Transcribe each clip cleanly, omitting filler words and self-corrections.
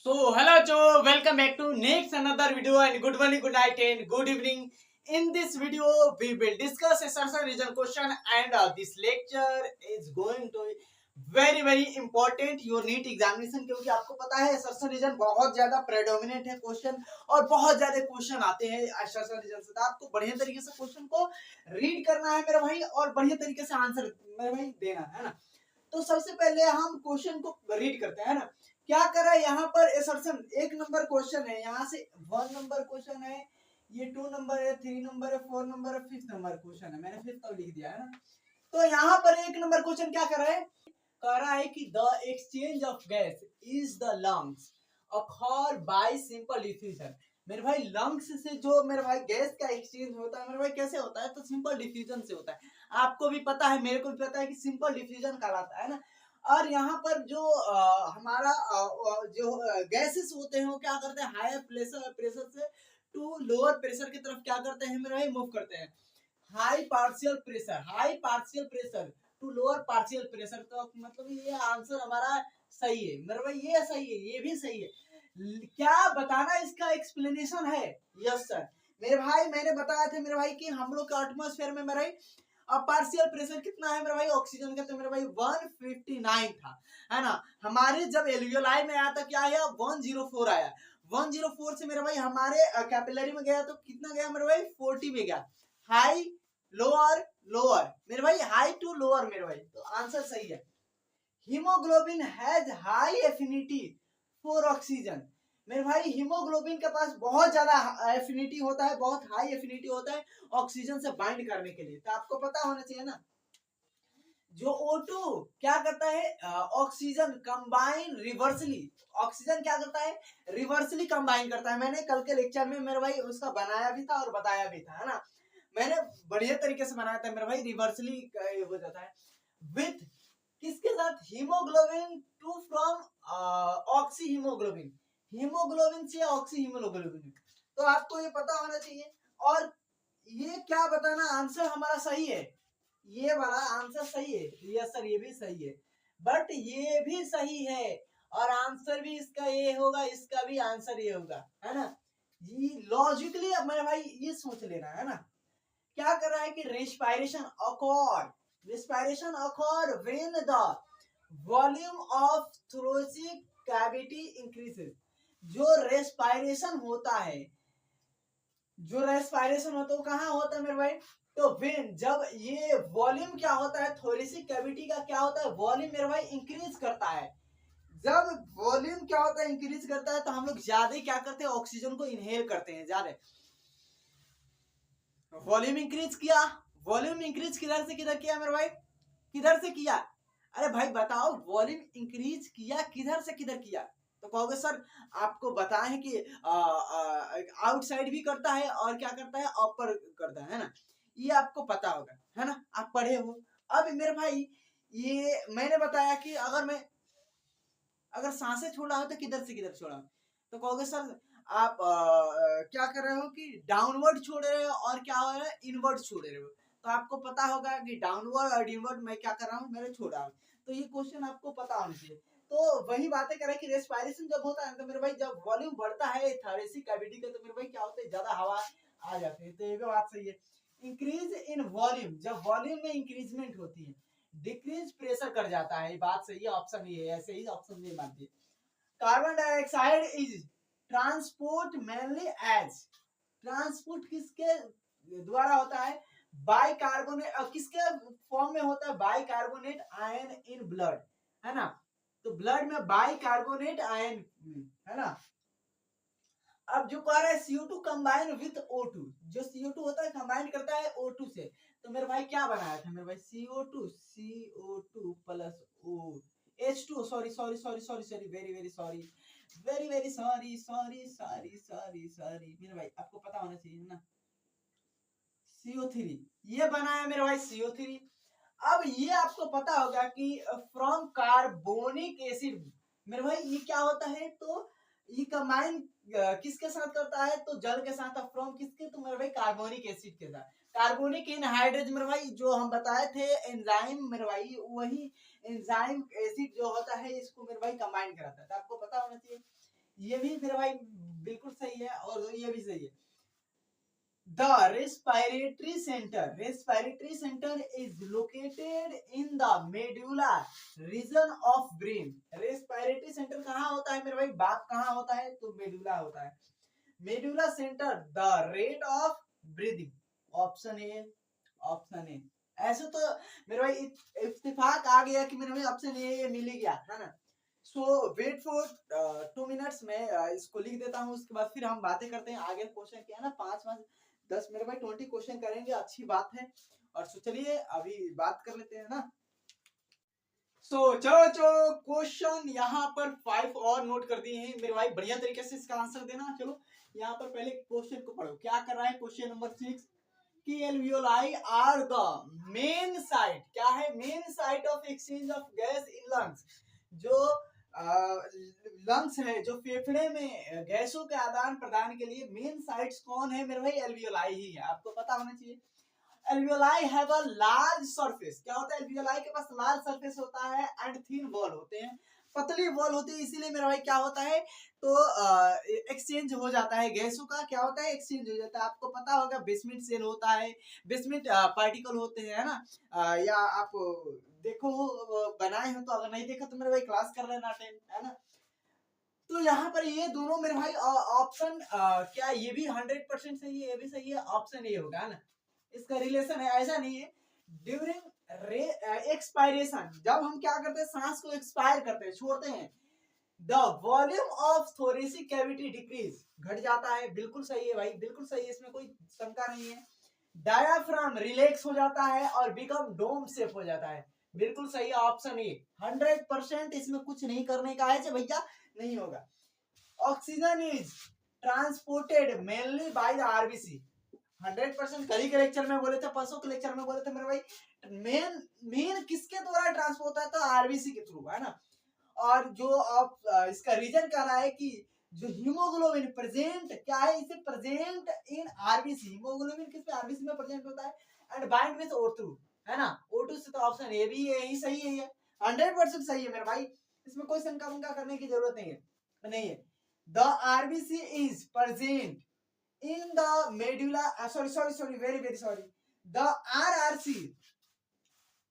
So, hello Joe, welcome back to next another video and good morning, good night and good evening. In this video, we will discuss a certain region question and this lecture is going to very important your NEET examination क्योंकि आपको पता है सर्सन reason बहुत ज्यादा predominant है question और बहुत ज्यादा क्वेश्चन आते हैं सर्सन रीजन से। तो आपको बढ़िया तरीके से क्वेश्चन को रीड करना है मेरे भाई और बढ़िया तरीके से आंसर मेरे भाई देना है ना। तो सबसे पहले हम क्वेश्चन को रीड करते हैं ना। क्या करा यहाँ पर एसर्शन एक नंबर क्वेश्चन है, यहाँ से 1 नंबर क्वेश्चन है, ये 2 नंबर है, 3 नंबर है, 4 नंबर है, 5th नंबर क्वेश्चन है। मैंने 5th तो लिख दिया है ना। तो यहाँ पर एक नंबर क्वेश्चन क्या कर रहा है, कह रहा है कि the exchange of gas is the lungs occur by simple diffusion. मेरे भाई लंग्स से जो मेरे भाई गैस का एक्सचेंज होता है मेरे भाई कैसे होता है, तो सिंपल डिफ्यूजन से होता है। आपको भी पता है, मेरे को भी पता है कि सिंपल डिफ्यूजन कहलाता है ना। और यहाँ पर जो हमारा जो गैसेस होते हैं वो क्या करते हैं, हायर प्रेशर से टू लोअर प्रेशर की तरफ क्या करते हैं मेरे भाई, मूव करते हैं। High partial pressure to lower partial pressure. तो मतलब ये आंसर हमारा सही है मेरे भाई, ये सही है, ये भी सही है। क्या बताना इसका एक्सप्लेनेशन है? यस सर मेरे भाई, मैंने बताया था मेरे भाई कि हम लोग के एटमॉस्फेयर में मेरे भाई अब पार्शियल प्रेशर कितना है मेरे भाई ऑक्सीजन का, तो मेरे भाई 159 था, है ना। हमारे जब एल्वियोलाई में आया था क्या आया, 104 आया। 104 से मेरे भाई हमारे कैपिलरी में गया तो कितना गया मेरे भाई, 40 में गया। हाई लोअर लोअर मेरे भाई, हाई टू लोअर मेरे भाई, तो आंसर सही है। Haemoglobin has high affinity for oxygen. मेरे भाई हीमोग्लोबिन के पास बहुत ज्यादा एफिनिटी होता है, बहुत हाई एफिनिटी होता है ऑक्सीजन से बाइंड करने के लिए। तो आपको पता होना चाहिए ना, जो O2 क्या करता है, ऑक्सीजन कंबाइन रिवर्सली। ऑक्सीजन क्या करता है, रिवर्सली कंबाइन करता है। मैंने कल के लेक्चर में मेरे भाई उसका बनाया भी था और बताया भी था, है ना। मैंने बढ़िया तरीके से बनाया था मेरे भाई, रिवर्सली हो जाता है विथ किसके साथ, haemoglobin to from oxy haemoglobin, haemoglobin से ऑक्सी हीमोग्लोबिन। तो आपको ये पता होना चाहिए। और ये क्या बताना, आंसर हमारा सही है, ये वाला आंसर सही है। यस सर ये भी सही है, बट ये भी सही है और आंसर भी इसका ये होगा, इसका भी आंसर ये होगा, है ना। ये लॉजिकली अब मेरे भाई ये सोच लेना है ना। क्या कर रहा है कि respiration occur when the volume of thoracic cavity increases। जो रेस्पायरेशन होता है, जो रेस्पायरेशन होता है वो कहाँ होता है मेरे भाई, तो वेन जब ये वॉल्यूम क्या होता है, थोरेसिक कैविटी का क्या होता है, वॉल्यूम मेरे भाई इंक्रीज करता है। जब वॉल्यूम क्या होता है, इंक्रीज करता है, तो हम लोग ज्यादा क्या करते हैं, ऑक्सीजन को इनहेल करते हैं ज्यादा। वॉल्यूम इंक्रीज किया, वॉल्यूम इंक्रीज किधर से किधर किया मेरे भाई, किधर से किया, अरे भाई बताओ, वॉल्यूम इंक्रीज किया किधर से किधर किया। तो कहोगे सर आपको बताएं कि आउटसाइड भी करता है और क्या करता है, अपर करता है ना। ये आपको पता होगा, है ना, आप पढ़े हो। अब मेरे भाई ये मैंने बताया कि अगर सांसें छोड़ा हो तो किधर से किधर छोड़ा हो। तो कहोगे सर आप क्या कर रहे हो कि डाउनवर्ड छोड़ रहे हो और क्या हो रहा है, इनवर्ड छोड़ रहे हो। तो आपको पता होगा कि डाउनवर्ड और इनवर्ड मैं क्या कर रहा हूँ, मैंने छोड़ा हूँ। तो ये क्वेश्चन आपको पता होना चाहिए। तो वही बातें करें कि रेस्पायरेशन जब होता है तो मेरे भाई जब वॉल्यूम बढ़ता है थोरेसिक कैविटी का, तो मेरे भाई क्या होता है, ज्यादा हवा आ जाती है। तो ये भी बात सही है। इंक्रीज इन वॉल्यूम, जब वॉल्यूम में इंक्रीजमेंट होती है, डिक्रीज प्रेशर कर जाता है। बात सही है, ऑप्शन ये है, ऐसे ही ऑप्शन ये मानती है। Carbon dioxide is transport mainly as, transport किसके द्वारा होता है, बाई कार्बोनेट, किसके फॉर्म में होता है, by carbonate ion in blood, है ना। तो ब्लड में बाई कार्बोनेट आयन, है ना। अब जो कह रहा है CO2 कंबाइन विथ O2, जो CO2 होता है कंबाइन करता है O2 से। तो मेरे भाई क्या बनाया था मेरे भाई, CO2 plus O H2, sorry मेरे भाई आपको पता होना चाहिए ना। CO3 ये बनाया मेरे भाई CO3। अब ये आपको पता होगा कि फ्रॉम कार्बोनिक एसिड, मेरे भाई ये क्या होता है, तो ये कंबाइन किसके साथ करता है, तो जल के साथ। फ्रॉम किसके, तो मेरे भाई कार्बोनिक एसिड के साथ। कार्बोनिक एनहाइड्रेज मेरे भाई जो हम बताए थे एंजाइम मेरे भाई, वही एंजाइम एसिड जो होता है इसको मेरे भाई कंबाइन कराता है। तो आपको पता होना चाहिए ये भी मेरे भाई बिल्कुल सही है और ये भी सही है। The respiratory center is located in the medulla region of brain। Respiratory centre कहाँ होता है मेरे भाई, बात कहाँ होता है, तो मेडुला होता है। Medulla centre the rate of breathing, option A, option ए। ऐसे तो मेरे भाई इत्तेफाक आ गया कि मेरे भाई ऑप्शन ए मिल ही गया है ना। सो वेट फॉर 2 मिनट्स में इसको लिख देता हूँ, उसके बाद फिर हम बातें करते हैं आगे। क्वेश्चन क्या है ना, 5 5 10 मेरे भाई 20 क्वेश्चन करेंगे, अच्छी बात है। और सो चलिए अभी बात कर लेते हैं ना। सो चलो क्वेश्चन यहाँ पर 5 और नोट कर दिए हैं मेरे भाई, बढ़िया तरीके से इसका आंसर देना। चलो यहाँ पर पहले क्वेश्चन को पढ़ो, क्या कर रहा है क्वेश्चन नंबर 6 कि alveoli are the main site, क्या है, main site of exchange of gas in lungs. जो लंग्स है, जो फेफड़े में गैसों के आदान प्रदान के लिए मेन साइट्स कौन है मेरे भाई, एल्वियोलाई ही है, आपको पता होना चाहिए। Alveoli have a large surface, क्या होता है, एल्वियोलाई के पास लार्ज सरफेस होता है एंड थिन वॉल होते हैं, पतली वॉल होती है, इसीलिए मेरा भाई क्या होता है, तो एक्सचेंज हो जाता है गैसों का, क्या होता है, एक्सचेंज हो जाता है। आपको पता होगा बेसमेंट सेल होता है, बेसमेंट पार्टिकल होते हैं, है ना। या आप देखो बनाए हो, तो अगर नहीं देखा तो मेरे भाई क्लास कर लेना टाइम, है ना। तो यहाँ पर ये दोनों मेरे भाई ऑप्शन क्या ये भी 100% सही है, ये भी सही है, ऑप्शन ये होगा, है ना। इसका रिलेशन है, ऐसा नहीं है। ड्यूरिंग एक्सपायरेशन, जब हम क्या करते हैं, सांस को एक्सपायर करते हैं, छोड़ते हैं, the volume of thoracic cavity decrease, घट जाता है, बिल्कुल सही है भाई, बिल्कुल सही है, इसमें कोई शंका नहीं है। डायाफ्राम रिलैक्स हो जाता है और बिकम डोम शेप हो जाता है, बिल्कुल सही है, ऑप्शन ए 100%, इसमें कुछ नहीं करने का है भैया, नहीं होगा। Oxygen is transported mainly by the RBC, 100%। कल के लेक्चर में बोले थे, परसों के लेक्चर में बोले थे मेरे भाई, मेन मेन किसके द्वारा ट्रांसपोर्ट होता है, तो आरबीसी के थ्रू, है ना। और जो आप इसका रीजन कह रहा है कि जो हीमोग्लोबिन प्रेजेंट क्या है, इसे प्रेजेंट इन आरबीसी, हीमोग्लोबिन किस पे, आरबीसी में प्रेजेंट होता है एंड बाइंड विद O2, है ना, O2 से, तो ऑप्शन ए भी यही सही है, ये 100% सही है मेरे भाई, इसमें कोई शंका वंका करने की जरूरत नहीं है, नहीं है। The RBC is present in the medulla, sorry, very sorry, the RRC,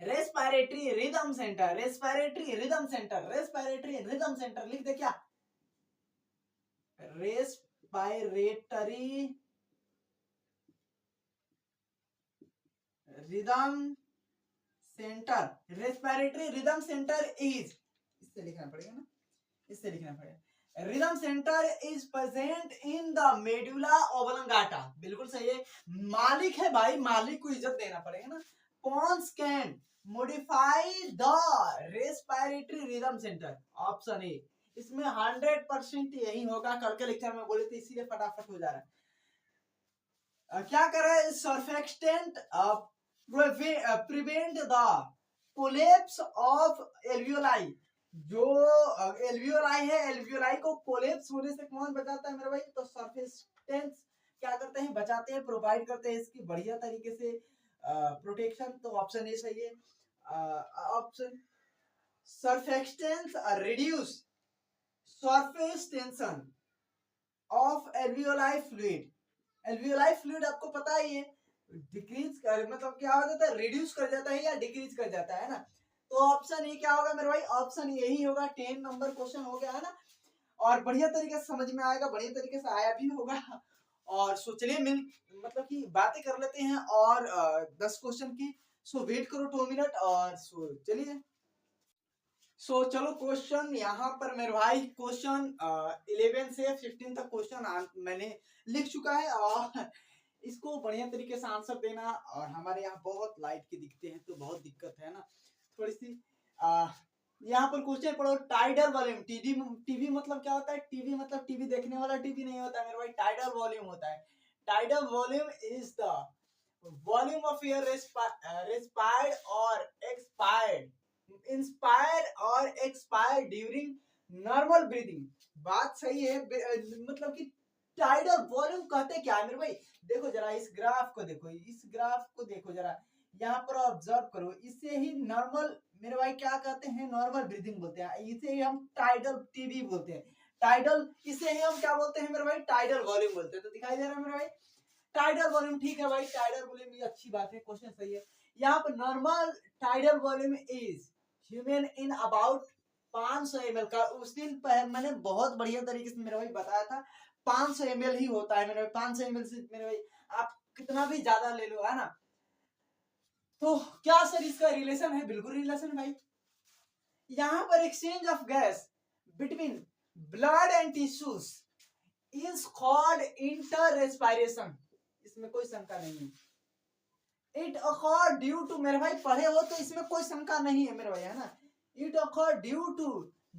respiratory rhythm center, respiratory rhythm center, respiratory rhythm center लिख दे क्या, respiratory rhythm center, respiratory rhythm center is, इससे लिखना पड़ेगा ना, इससे लिखना पड़ेगा, rhythm centre is present in the medulla oblongata, बिल्कुल सही है, मालिक है भाई, मालिक को इज्जत देना पड़ेगा ना। Pons can modify the respiratory rhythm centre, option A, इसमें 100% यही होगा, कल के लेक्चर में बोले थे, इसीलिए फटाफट हो जा रहा है। क्या कर रहा है, surfactant prevent the collapse of alveoli, जो एल्वियोलाई है, एल्वियोलाई को कोलेप्स होने से कौन बचाता है मेरे भाई, तो सर्फेक्टेंट्स क्या करते हैं, बचाते हैं, प्रोवाइड करते हैं इसकी बढ़िया तरीके से प्रोटेक्शन, तो ऑप्शन ए सही है, option surfactants reduce surface tension of alveoli fluid, alveoli fluid आपको पता ही है, डिक्रीज कर, मतलब क्या हो जाता है, रिड्यूस कर जाता है या डिक्रीज कर जाता है ना। तो ऑप्शन ए क्या होगा मेरे भाई, ऑप्शन यही होगा, 10 नंबर क्वेश्चन हो गया है ना, और बढ़िया तरीके से समझ में आएगा, बढ़िया तरीके से आया भी होगा। और सो चलिए मिल मतलब कि बातें कर लेते हैं और 10 क्वेश्चन की, सो वेट करो 2 मिनट, और सो चलिए। चलो क्वेश्चन यहाँ पर मेरे भाई, क्वेश्चन 11 से 15 तक क्वेश्चन मैंने लिख चुका है, और इसको बढ़िया तरीके से आंसर देना, और हमारे यहाँ बहुत लाइट के दिखते हैं तो बहुत दिक्कत है ना, थोड़ी सी। यहाँ पर क्वेश्चन पढ़ो, टाइडल वॉल्यूम, टीवी मतलब क्या होता है, टीवी मतलब टीवी देखने वाला टीवी नहीं होता है मेरे भाई, टाइडल वॉल्यूम होता है। Tidal volume is the volume of air respired और एक्सपायर्ड, इंस्पायर और एक्सपायर ड्यूरिंग नॉर्मल ब्रीदिंग, बात सही है, मतलब कि टाइडल वॉल्यूम कहते क्या है मेरे भाई, देखो जरा इस ग्राफ को देखो, इस ग्राफ को देखो जरा, यहाँ पर ऑब्जर्व करो, इसे ही नॉर्मल मेरे भाई क्या कहते हैं, नॉर्मल ब्रीदिंग बोलते हैं, इसे ही हम टाइडल टीवी बोलते हैं। टाइडल, इसे ही हम क्या बोलते हैं मेरे भाई, टाइडल वॉल्यूम बोलते हैं। तो दिखाई दे रहा है मेरे भाई, टाइडल वॉल्यूम, ठीक है भाई, टाइडल वॉल्यूम भी अच्छी बात है, क्वेश्चन सही है। यहाँ पर normal tidal volume is human in about 500 ml का, उस दिन मैंने बहुत बढ़िया तरीके से मेरे भाई बताया था, 500 ml ही होता है मेरे भाई, 500 ml से मेरे भाई आप कितना भी ज्यादा ले लो, है ना। तो क्या सर इसका रिलेशन है, बिल्कुल रिलेशन भाई। यहाँ पर exchange of gas between blood and tissues is called inter respiration, इसमें कोई शंका नहीं है। इट अकॉर्ड ड्यू टू, मेरे भाई पढ़े हो तो इसमें कोई शंका नहीं है मेरे भाई, है ना। It accord due to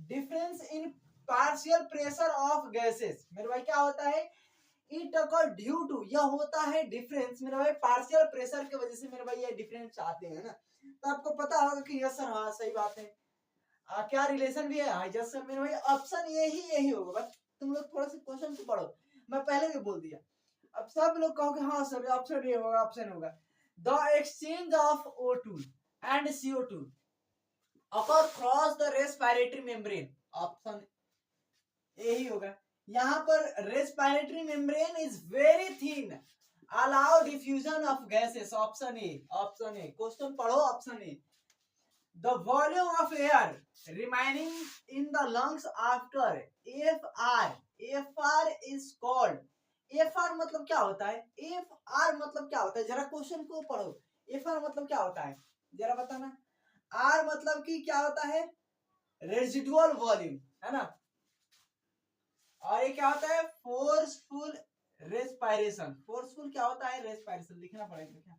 difference in partial pressure of gases, मेरे भाई क्या होता है, इट अकॉर्ड ड्यू टू, यह होता है डिफरेंस मेरे भाई पार्शियल प्रेशर की वजह से मेरे भाई ये डिफरेंस आते हैं ना। तो आपको पता होगा कि यस सर, हाँ सही बात है। क्या रिलेशन भी है, हाँ यस सर मेरे भाई, ऑप्शन यही होगा। बस तुम लोग थोड़ा सा क्वेश्चन को पढ़ो, मैं पहले भी बोल दिया, अब सब लोग कहोगे हाँ सर ऑप्शन ये होगा, ऑप्शन होगा। The exchange of O2 and CO2 occur cross the respiratory membrane, option यही होगा। यहाँ पर respiratory membrane is very thin, allow diffusion of gases, option A, option A, question पढ़ो, option A. The volume of air remaining in the lungs after F R is called, F R मतलब क्या होता है, F R मतलब क्या होता है, जरा क्वेश्चन को पढ़ो, एफ आर मतलब क्या होता है जरा बताना। आर मतलब कि क्या होता है, रेजिडुअल वॉल्यूम, है ना। और ये क्या होता है, फोर्सफुल रेस्पिरेशन, फोर्सफुल क्या होता है, रेस्पिरेशन लिखना पड़ेगा क्या,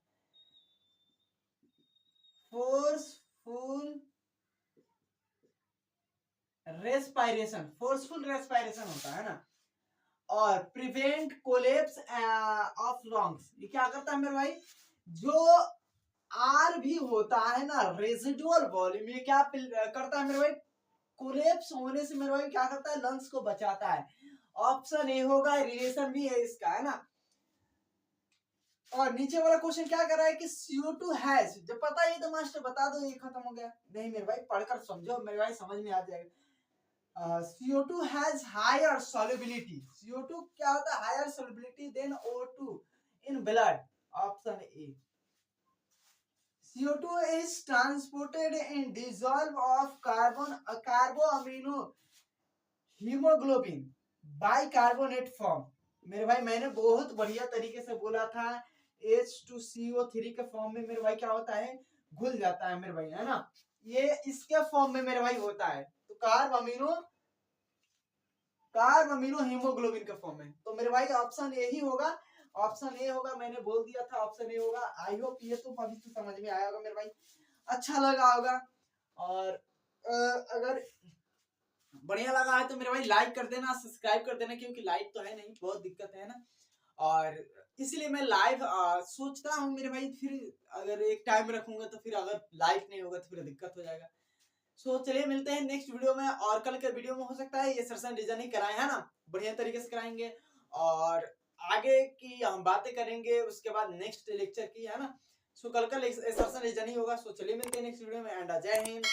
फोर्सफुल रेस्पिरेशन, फोर्सफुल रेस्पिरेशन होता है ना। और प्रिवेंट कोलेप्स ऑफ लंग्स, ये क्या करता है मेरे भाई, जो आर भी होता है ना, रेजिडुअल वॉल्यूम, ये क्या करता है मेरे भाई, कोलेप्स होने से मेरे भाई क्या करता है, लंग्स को बचाता है। ऑप्शन ए होगा, रिलेशन भी है इसका, है ना। और नीचे वाला क्वेश्चन क्या कर रहा है कि CO2 हैज, जब पता है तो मास्टर बता दो, ये खत्म हो गया। नहीं मेरे भाई पढ़कर समझो मेरे भाई, समझ में आ जाएगा। CO2 has higher solubility, CO2 क्या होता है, higher solubility than O2 in blood, option A. CO2 is transported in dissolve of carboamino hemoglobin bicarbonate form, मेरे भाई मैंने बहुत बढ़िया तरीके से बोला था, H2CO3 के फॉर्म में मेरे भाई क्या होता है, घुल जाता है मेरे भाई, है ना। ये इसके फॉर्म में मेरे भाई होता है, तो कार्ब अमीनो हीमोग्लोबिन के फॉर्म में। तो मेरे भाई ऑप्शन ए ही होगा, ऑप्शन ए होगा, मैंने बोल दिया था ऑप्शन ए होगा। आई होप ये तो अभी तो समझ में आया होगा मेरे भाई, अच्छा लगा होगा। और अगर बढ़िया लगा है तो मेरे भाई लाइक कर देना, सब्सक्राइब कर देना, क्योंकि लाइक तो है नहीं, बहुत दिक्कत है ना। और इसलिए मैं लाइव सोचता हूँ मेरे भाई, फिर अगर एक टाइम रखूंगा तो फिर अगर लाइव नहीं होगा तो फिर दिक्कत हो जाएगा। सो चलिए मिलते हैं नेक्स्ट वीडियो में, और कल के वीडियो में हो सकता है ये सेशन रीजन ही कराए, है ना, बढ़िया तरीके से कराएंगे, और आगे की हम बातें करेंगे उसके बाद नेक्स्ट लेक्चर की, है ना। सो कल का सेशन रीजन ही होगा। सो चलिए मिलते हैं नेक्स्ट वीडियो में, एंड जय हिंद।